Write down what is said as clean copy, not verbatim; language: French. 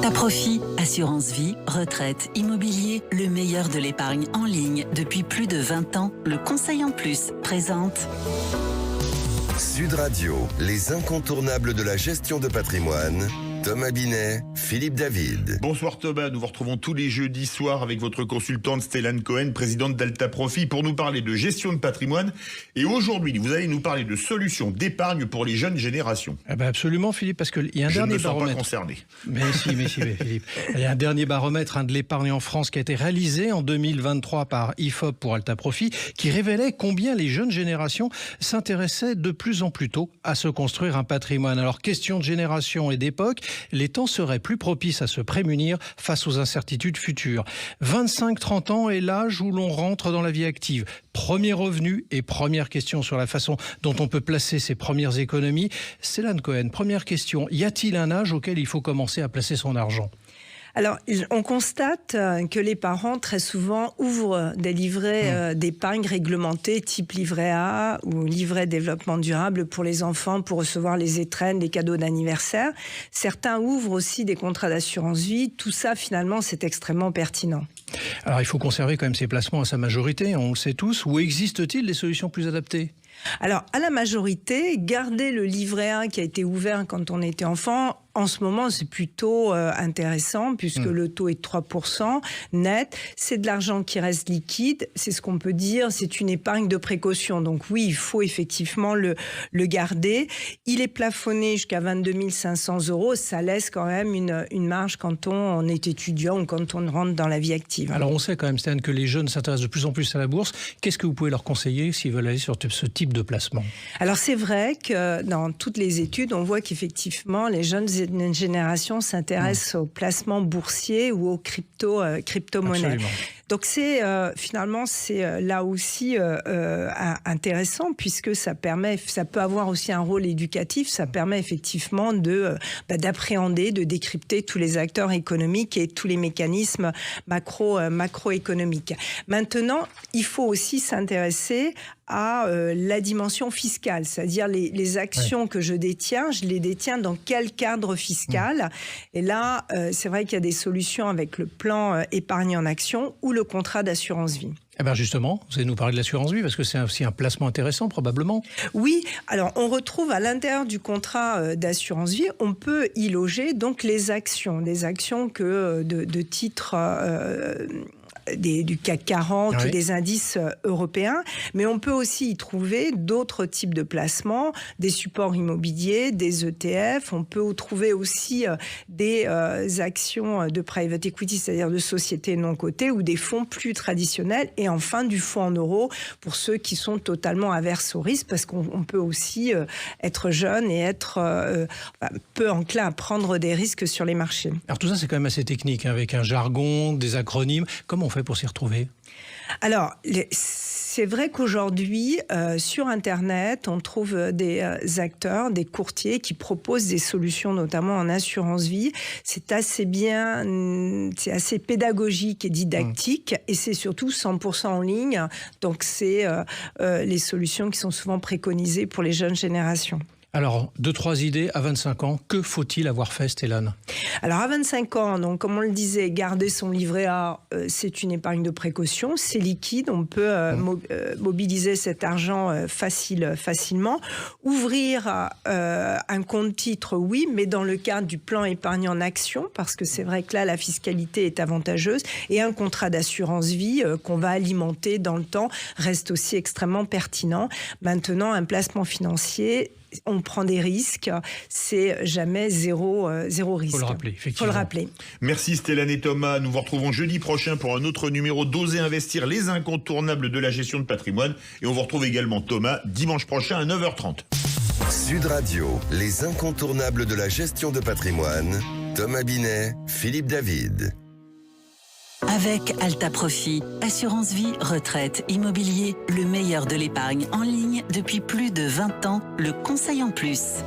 Alta Profit, assurance vie, retraite, immobilier, le meilleur de l'épargne en ligne depuis plus de 20 ans. Le Conseil en Plus présente Sud Radio, les incontournables de la gestion de patrimoine. Thomas Binet, Philippe David. Bonsoir Thomas, nous vous retrouvons tous les jeudis soirs avec votre consultante Stellane Cohen, présidente d'Alta Profit, pour nous parler de gestion de patrimoine. Et aujourd'hui, vous allez nous parler de solutions d'épargne pour les jeunes générations. Ah ben absolument Philippe, parce qu'il y a un dernier baromètre. Je ne me sens pas concerné. Mais si Philippe. Il y a un dernier baromètre de l'épargne en France qui a été réalisé en 2023 par IFOP pour Alta Profit, qui révélait combien les jeunes générations s'intéressaient de plus en plus tôt à se construire un patrimoine. Alors question de génération et d'époque, les temps seraient plus propices à se prémunir face aux incertitudes futures. 25-30 ans est l'âge où l'on rentre dans la vie active. Premier revenu et première question sur la façon dont on peut placer ses premières économies. Stellane Cohen, première question, y a-t-il un âge auquel il faut commencer à placer son argent ? Alors, on constate que les parents, très souvent, ouvrent des livrets d'épargne réglementés, type livret A ou livret développement durable pour les enfants, pour recevoir les étrennes, les cadeaux d'anniversaire. Certains ouvrent aussi des contrats d'assurance vie. Tout ça, finalement, c'est extrêmement pertinent. Alors, il faut conserver quand même ces placements à sa majorité, on le sait tous. Où existe-t-il des solutions plus adaptées ? Alors, à la majorité, garder le livret A qui a été ouvert quand on était enfant, en ce moment, c'est plutôt intéressant puisque le taux est de 3% net. C'est de l'argent qui reste liquide. C'est ce qu'on peut dire. C'est une épargne de précaution. Donc oui, il faut effectivement le garder. Il est plafonné jusqu'à 22 500 €. Ça laisse quand même une marge quand on est étudiant ou quand on rentre dans la vie active. Alors on sait quand même, Stan, que les jeunes s'intéressent de plus en plus à la bourse. Qu'est-ce que vous pouvez leur conseiller s'ils veulent aller sur ce type de placement ? Alors c'est vrai que dans toutes les études, on voit qu'effectivement, les jeunes génération s'intéresse aux placements boursiers ou aux crypto-monnaies. Absolument. Donc c'est finalement c'est là aussi intéressant puisque ça peut avoir aussi un rôle éducatif. Ça permet effectivement d'appréhender, de décrypter tous les acteurs économiques et tous les mécanismes macroéconomiques. Maintenant, il faut aussi s'intéresser à la dimension fiscale, c'est-à-dire les actions que je détiens, je les détiens dans quel cadre fiscal. Et là, c'est vrai qu'il y a des solutions avec le plan épargne en action ou le contrat d'assurance vie. Eh bien justement, vous allez nous parler de l'assurance vie parce que c'est aussi un placement intéressant probablement. Oui, alors on retrouve à l'intérieur du contrat d'assurance vie, on peut y loger donc des actions que de titres du CAC 40 ou des indices européens, mais on peut aussi y trouver d'autres types de placements, des supports immobiliers, des ETF, on peut y trouver aussi des actions de private equity, c'est-à-dire de sociétés non cotées ou des fonds plus traditionnels et enfin du fonds en euros pour ceux qui sont totalement averses au risque parce qu'on peut aussi être jeune et être peu enclin à prendre des risques sur les marchés. Alors tout ça c'est quand même assez technique, avec un jargon, des acronymes. Comment on fait pour s'y retrouver ? Alors, c'est vrai qu'aujourd'hui, sur Internet, on trouve des acteurs, des courtiers qui proposent des solutions, notamment en assurance vie. C'est assez bien, c'est assez pédagogique et didactique, et c'est surtout 100% en ligne. Donc, c'est les solutions qui sont souvent préconisées pour les jeunes générations. Alors, 2-3 idées à 25 ans, que faut-il avoir fait, Stellane ? Alors, à 25 ans, donc, comme on le disait, garder son livret A, c'est une épargne de précaution, c'est liquide, on peut mobiliser cet argent facilement. Ouvrir un compte titre, oui, mais dans le cadre du plan épargne en action, parce que c'est vrai que là, la fiscalité est avantageuse, et un contrat d'assurance vie qu'on va alimenter dans le temps reste aussi extrêmement pertinent. Maintenant, un placement financier, on prend des risques, c'est jamais zéro risque. Faut le rappeler, effectivement. Faut le rappeler. Merci Stellane et Thomas. Nous vous retrouvons jeudi prochain pour un autre numéro d'Oser investir, les incontournables de la gestion de patrimoine. Et on vous retrouve également Thomas dimanche prochain à 9h30. Sud Radio, les incontournables de la gestion de patrimoine. Thomas Binet, Philippe David. Avec Alta Profit, assurance vie, retraite, immobilier, le meilleur de l'épargne en ligne depuis plus de 20 ans, le Conseil en Plus.